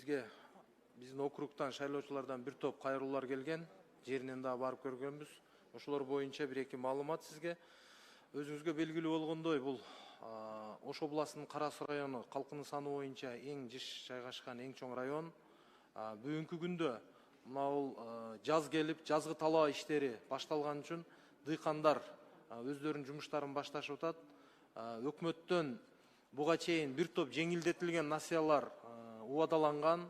бизге биздин округтан шайлоочулардан бир топ кайрылуулар келген. Жеринен да барып көргөнбүз. Ошолор боюнча бир-эки маалымат сизге. Өзүңүзгө белгилүү болгондой, бул Ош областынын Кара Суу району калкынын саны боюнча эң жыш жайгашкан эң чоң район. Бүгүнкү күндө мына бул жаз келип, жазгы талоо иштери башталган үчүн дыйкандар өздөрүнүн жумуштарын башташып атат. Өкмөттөн буга чейин бир топ жеңилдетилген насыялар убадаланган.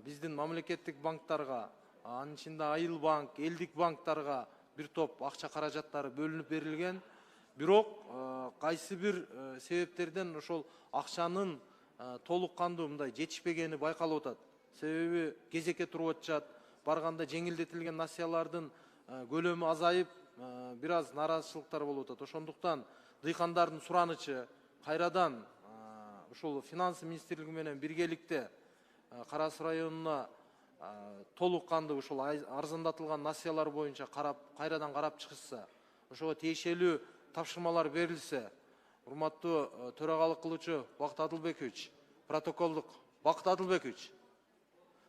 Биздин мамлекеттик банктарга, анын ичинде Айыл банк, Элдик банктарга бир топ акча каражаттары бөлүнүп берилген. Бирок кайсы бир себептерден ошол акчанын толук кандуу мындай жетишпегени байкалып атат. Себеби кезекке туруп атышат. Барганда жеңилдетилген насыялардын көлөмү азайып, бир аз нааразычылыктар болуп атат. Ошондуктан дыйкандардын суранычы кайрадан ушул финансы министрлиги менен биргеликте Кара Суу районуна толук кандуу ушул арзандатылган насыялар боюнча кайрадан карап чыгышса, ошого тиешелүү тапшырмалар берилсе, урматтуу төрагалык кылуучу Бакыт Адылбекович, протоколдук Бакыт Адылбекович,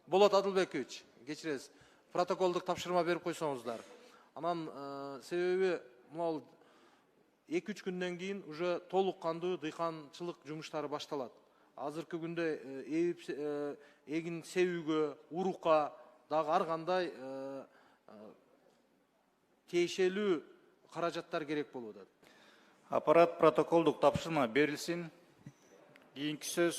Болот Адылбекович, кечиресиз, протоколдук тапшырма берип койсоңуздар. Анан себеби мына 2-3 күндөн кийин уже толук кандуу дыйканчылык жумуштары башталат. Азыркы күндө эгин себүүгө, урукка дагы ар кандай тиешелүү каражаттар керек болуп атат. Аппарат протоколдук тапшырма берилсин. Кийинки сөз